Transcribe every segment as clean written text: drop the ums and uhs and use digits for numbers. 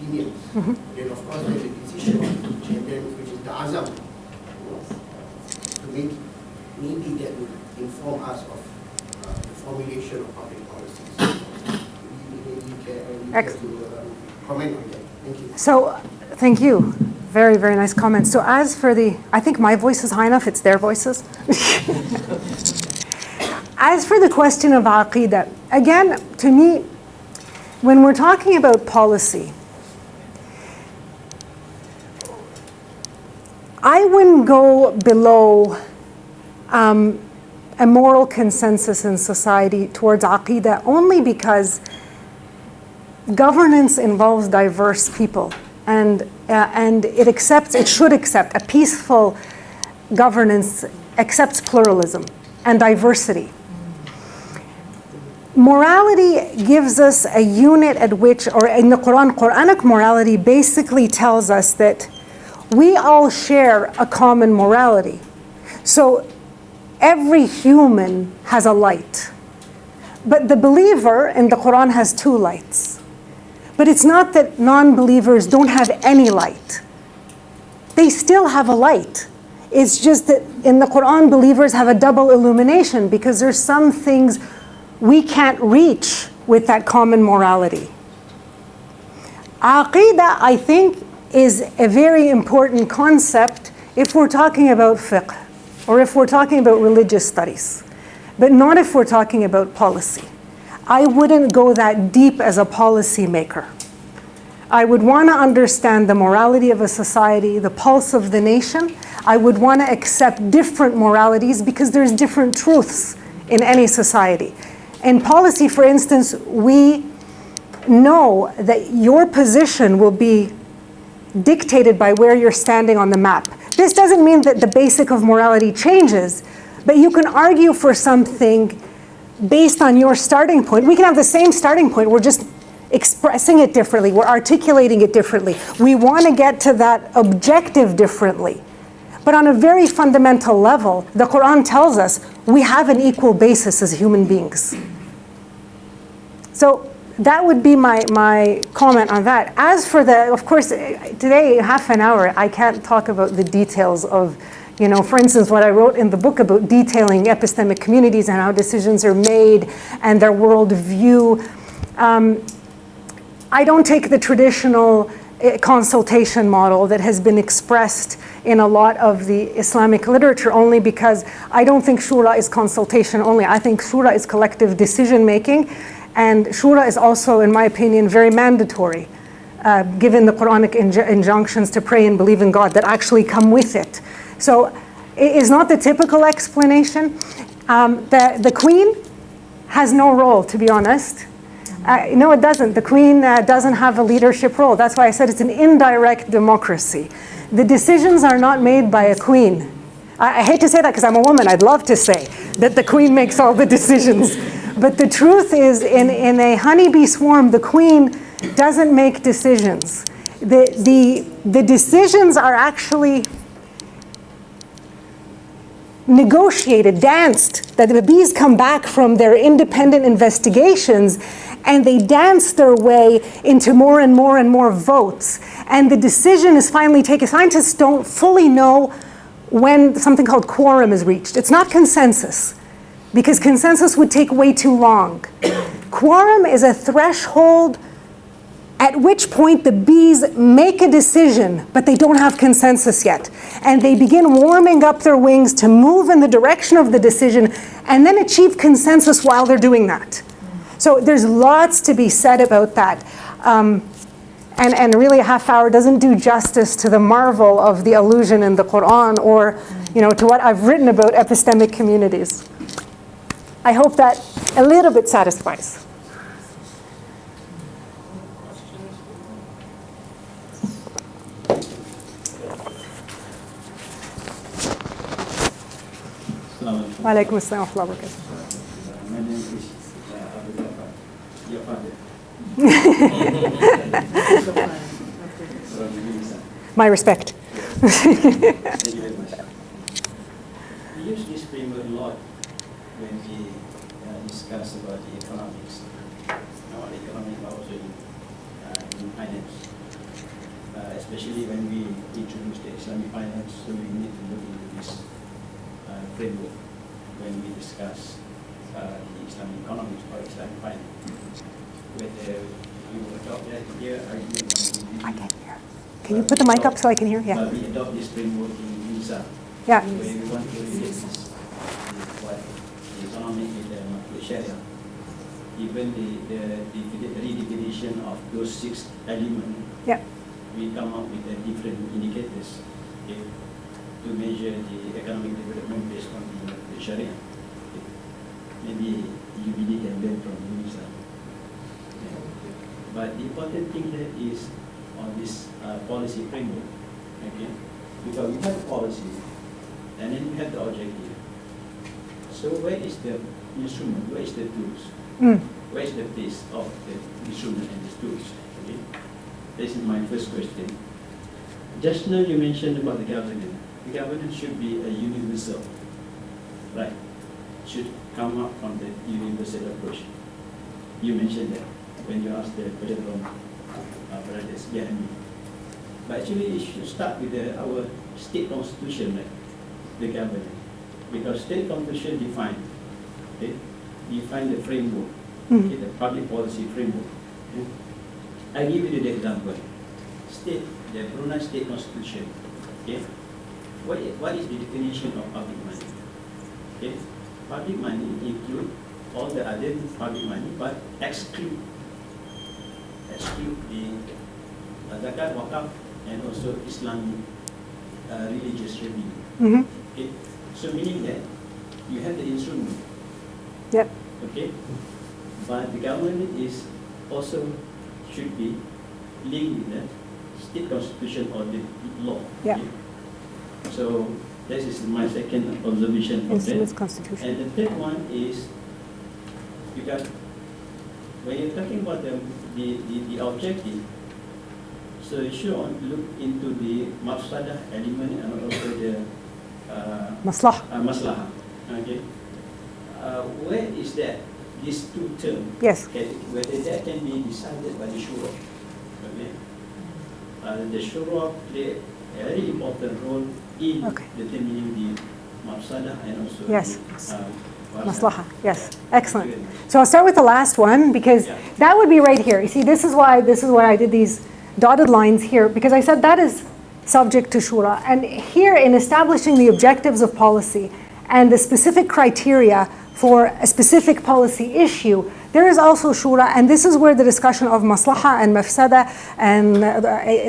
opinions. Then of course there's a decision which is the azam, to make maybe that will inform us of the formulation of public policies. Maybe you can comment on that. Thank you. So, thank you. Very, very nice comments. So as for I think my voice is high enough, it's their voices. As for the question of aqidah, again, to me, when we're talking about policy, I wouldn't go below a moral consensus in society towards aqidah only because governance involves diverse people, and it should accept a peaceful governance accepts pluralism and diversity. Morality gives us a unit at which, or in the Quran, Quranic morality basically tells us that we all share a common morality. So every human has a light. But the believer in the Quran has two lights. But it's not that non-believers don't have any light. They still have a light. It's just that in the Quran, believers have a double illumination because there's some things we can't reach with that common morality. Aqidah, I think, is a very important concept if we're talking about fiqh or if we're talking about religious studies, but not if we're talking about policy. I wouldn't go that deep as a policy maker. I would want to understand the morality of a society, the pulse of the nation. I would want to accept different moralities because there's different truths in any society. In policy, for instance, we know that your position will be dictated by where you're standing on the map. This doesn't mean that the basic of morality changes, but you can argue for something based on your starting point. We can have the same starting point, we're just expressing it differently, we're articulating it differently. We want to get to that objective differently. But on a very fundamental level, the Quran tells us we have an equal basis as human beings. So that would be my comment on that. As for of course, today, half an hour, I can't talk about the details of, for instance, what I wrote in the book about detailing epistemic communities and how decisions are made and their worldview. I don't take the traditional consultation model that has been expressed in a lot of the Islamic literature only because I don't think Shura is consultation only. I think Shura is collective decision making, and Shura is also, in my opinion, very mandatory, given the Quranic injunctions to pray and believe in God that actually come with it. So it is not the typical explanation. The Queen has no role, to be honest. No, it doesn't. The Queen doesn't have a leadership role. That's why I said it's an indirect democracy. The decisions are not made by a queen. I hate to say that because I'm a woman. I'd love to say that the Queen makes all the decisions. But the truth is, in a honeybee swarm, the Queen doesn't make decisions. The decisions are actually negotiated, danced, that the bees come back from their independent investigations and they dance their way into more and more and more votes. And the decision is finally taken. Scientists don't fully know when something called quorum is reached. It's not consensus, because consensus would take way too long. Quorum is a threshold at which point the bees make a decision, but they don't have consensus yet. And they begin warming up their wings to move in the direction of the decision and then achieve consensus while they're doing that. So there's lots to be said about that. And really a half hour doesn't do justice to the marvel of the allusion in the Quran or to what I've written about epistemic communities. I hope that a little bit satisfies. Wa alaikum assalam wa rahmatullahi wa barakatuh. My name is Abdelgafar, your father. My respect. Thank you very much. We use this framework a lot when we discuss about the economics. Not only economics, but also in finance. especially when we introduce the Islamic finance, so we need to look into this framework when we discuss the Islamic economics or Islamic finance. Whether we will adopt that here, I can hear. Can you put the mic up so I can hear? Yeah. We adopt this framework in Visa. Yeah. Where we want to relate this what the economic with the Sharia. Even the redefinition of those 6 elements, Yeah. we come up with different indicators, okay, to measure the economic development based on the Sharia. Okay. Maybe UBD can learn from Visa. But the important thing here is on this policy framework, okay? Because we have a policy, and then we have the objective. So where is the instrument? Where is the tools? Where is the place of the instrument and the tools? Okay? This is my first question. Just now you mentioned about the governance. The governance should be a universal, right? Should come up from the universal approach. You mentioned that when you asked the question from brothers behind me. But actually it should start with our state constitution, right? The governance. Because state constitution define the framework, okay, the public policy framework. Okay? I give you the example. The Brunei State Constitution. Okay? What is the definition of public money? Okay? Public money include all the other public money, but exclude the zakat, wakaf, and also Islamic religious revenue. Okay? So meaning that you have the instrument. Yep. Okay? But the government is also should be linked with the state constitution or the law. Yeah. Okay? So this is my second observation of that. Constitution. And the third one is because when you're talking about the objective, so you should look into the mafsadah element and also the maslahah. Okay. Where is that? These 2 terms. Yes. Whether that can be decided by the Shura. Okay. The Shura play a very important role in determining the mafsadah and also the maslahah. Yes. Excellent. So I'll start with the last one because that would be right here. You see, this is why I did these dotted lines here, because I said that is subject to Shura. And here, in establishing the objectives of policy and the specific criteria for a specific policy issue, there is also Shura, and this is where the discussion of maslaha and mafsada and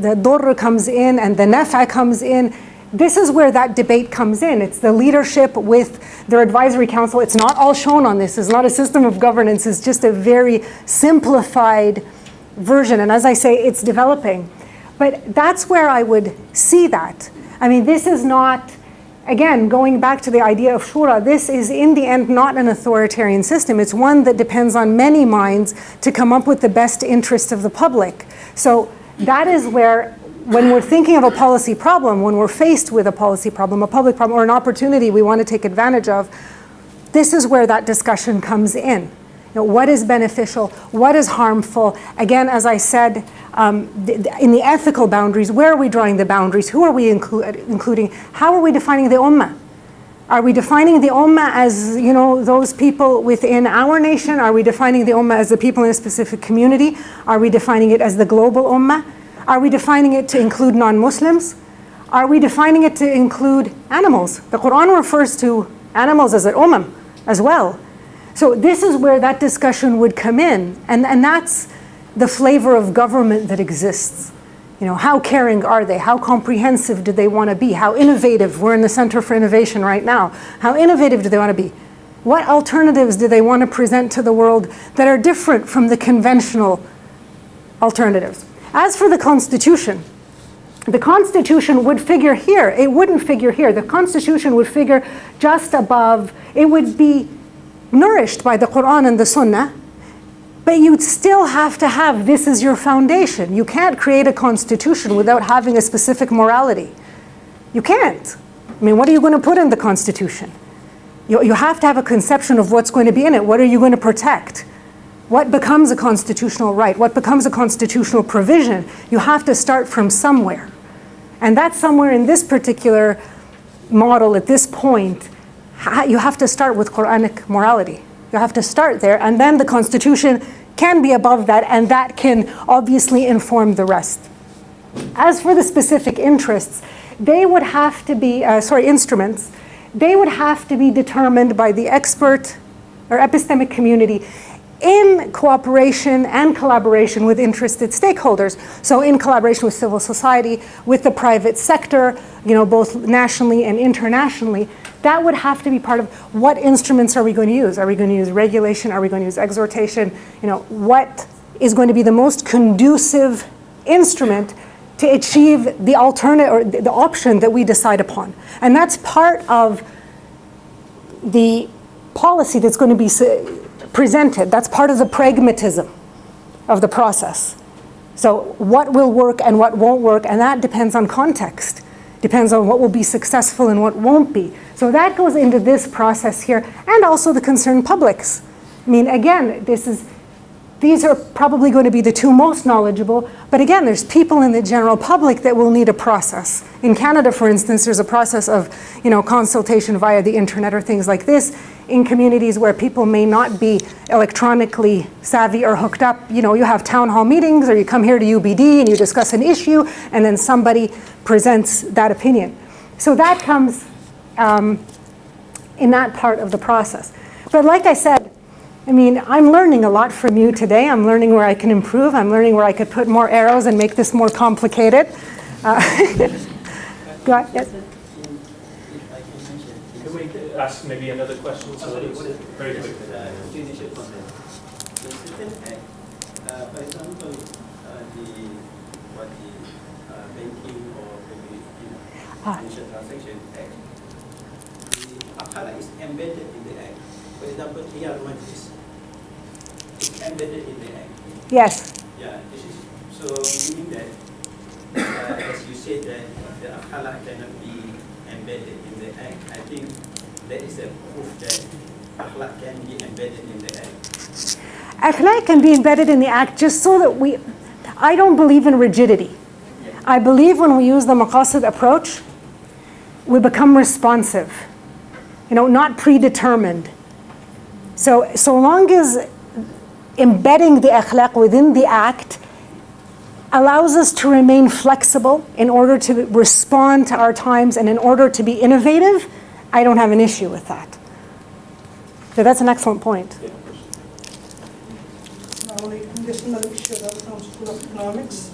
the durr comes in and the nafa comes in. This is where that debate comes in. It's the leadership with their advisory council. It's not all shown on this. It's not a system of governance. It's just a very simplified version. And as I say, it's developing. But that's where I would see that. I mean, this is not, again, going back to the idea of Shura, this is in the end not an authoritarian system. It's one that depends on many minds to come up with the best interest of the public. So that is where, when we're thinking of a policy problem, when we're faced with a policy problem, a public problem, or an opportunity we want to take advantage of, this is where that discussion comes in. You know, what is beneficial? What is harmful? Again, as I said, in the ethical boundaries, where are we drawing the boundaries? Who are we including? How are we defining the ummah? Are we defining the ummah as, you know, those people within our nation? Are we defining the ummah as the people in a specific community? Are we defining it as the global ummah? Are we defining it to include non-Muslims? Are we defining it to include animals? The Quran refers to animals as al-ummam as well. So this is where that discussion would come in, and that's the flavor of government that exists. You know, how caring are they? How comprehensive do they want to be? How innovative? We're in the Center for Innovation right now. How innovative do they want to be? What alternatives do they want to present to the world that are different from the conventional alternatives? As for the Constitution would figure here. It wouldn't figure here. The Constitution would figure just above. It would be nourished by the Quran and the Sunnah, but you'd still have to have this as your foundation. You can't create a constitution without having a specific morality. You can't. I mean, what are you going to put in the Constitution? You have to have a conception of what's going to be in it. What are you going to protect? what becomes a constitutional right, what becomes a constitutional provision, you have to start from somewhere. And that somewhere in this particular model at this point, you have to start with Quranic morality. You have to start there, and then the Constitution can be above that, and that can obviously inform the rest. As for the specific interests, they would have to be, instruments, they would have to be determined by the expert or epistemic community in cooperation and collaboration with interested stakeholders. So in collaboration with civil society, with the private sector, both nationally and internationally, that would have to be part of what instruments are we going to use? Are we going to use regulation? Are we going to use exhortation? What is going to be the most conducive instrument to achieve the alternate or the option that we decide upon? And that's part of the policy that's going to be presented. That's part of the pragmatism of the process. So what will work and what won't work, and that depends on context. Depends on what will be successful and what won't be. So that goes into this process here, and also the concerned publics. I mean, again, these are probably going to be the two most knowledgeable, but again, there's people in the general public that will need a process. In Canada, for instance, there's a process of, consultation via the internet or things like this. In communities where people may not be electronically savvy or hooked up, you have town hall meetings, or you come here to UBD and you discuss an issue, and then somebody presents that opinion. So that comes in that part of the process. But like I said, I'm learning a lot from you today. I'm learning where I can improve. I'm learning where I could put more arrows and make this more complicated. Go ahead, yes. Can we ask maybe another question? Very quick. For example, the banking or financial transaction act, the akala is embedded in the act. For example, here is embedded in the act. Yes. Yeah, this is so meaning that, as you said, that the akala cannot be embedded in the act. I think that is a proof that akhlaq can be embedded in the act. Akhlaq can be embedded in the act just so that I don't believe in rigidity. I believe when we use the maqasid approach, we become responsive, not predetermined. So long as embedding the akhlaq within the act allows us to remain flexible in order to respond to our times and in order to be innovative, I don't have an issue with that. So that's an excellent point. This Shura from School of Economics.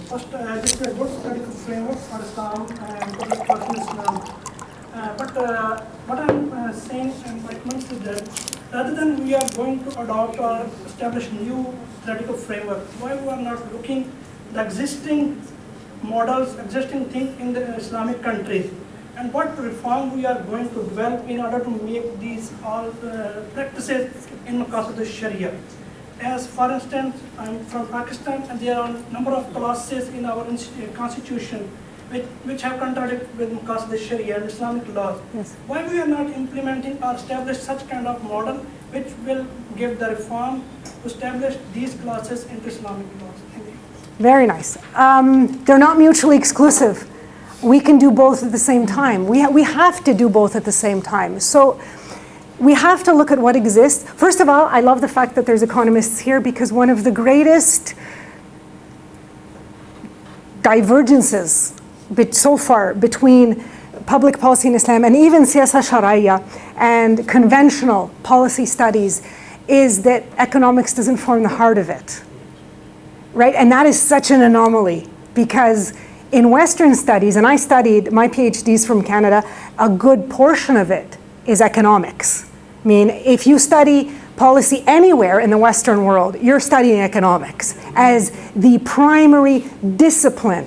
First, this is a good political framework for Islam and public policy in Islam. But what I'm saying and my comment is that rather than we are going to adopt or establish new theoretical framework, why we are not looking the existing models, existing things in the Islamic countries, and what reform we are going to develop in order to make these all practices in Maqasid Sharia. As for instance, I'm from Pakistan, and there are a number of clauses in our constitution which have contradicted with Maqasid Sharia and Islamic laws. Yes. Why we are not implementing or establish such kind of model which will give the reform to establish these clauses into Islamic laws? Thank you. Very nice. They're not mutually exclusive. We can do both at the same time. We have to do both at the same time. So we have to look at what exists. First of all, I love the fact that there's economists here, because one of the greatest divergences so far between public policy in Islam and even siyasa sharia and conventional policy studies is that economics doesn't form the heart of it, right? And that is such an anomaly, because in Western studies, and I studied, my PhD's from Canada, a good portion of it is economics. I mean, if you study policy anywhere in the Western world, you're studying economics as the primary discipline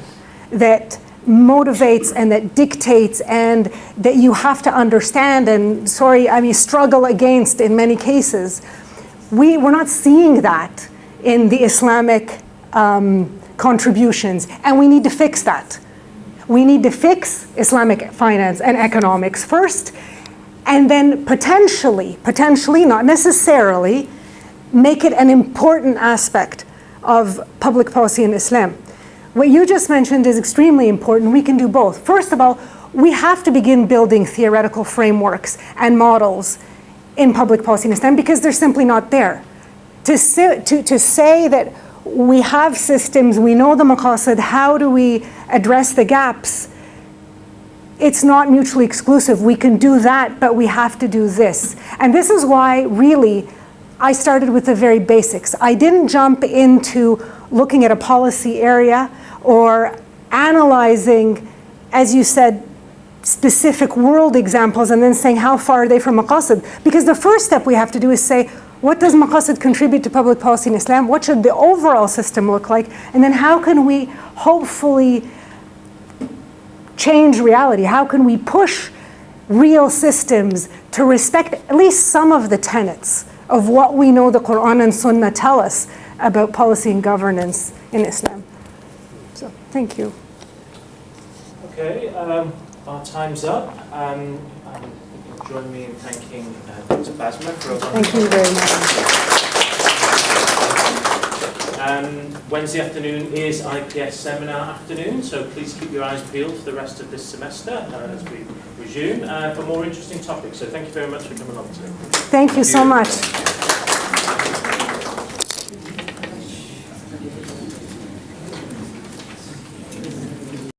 that motivates and that dictates and that you have to understand and, struggle against in many cases. We're not seeing that in the Islamic contributions, and we need to fix that. We need to fix Islamic finance and economics first, and then potentially, not necessarily, make it an important aspect of public policy in Islam. What you just mentioned is extremely important. We can do both. First of all, we have to begin building theoretical frameworks and models in public policy in Islam because they're simply not there. To say that we have systems, we know the maqasid, how do we address the gaps? It's not mutually exclusive. We can do that, but we have to do this. And this is why, really, I started with the very basics. I didn't jump into looking at a policy area or analyzing, as you said, specific world examples and then saying how far are they from maqasid. Because the first step we have to do is say, what does maqasid contribute to public policy in Islam? What should the overall system look like? And then how can we hopefully change reality? How can we push real systems to respect at least some of the tenets of what we know the Quran and Sunnah tell us about policy and governance in Islam? So, thank you. Okay, our time's up. Join me in thanking Dr. Basma for a Thank you very much. Wednesday afternoon is IPS seminar afternoon, so please keep your eyes peeled for the rest of this semester as we resume for more interesting topics. So thank you very much for coming along today. Thank you so much.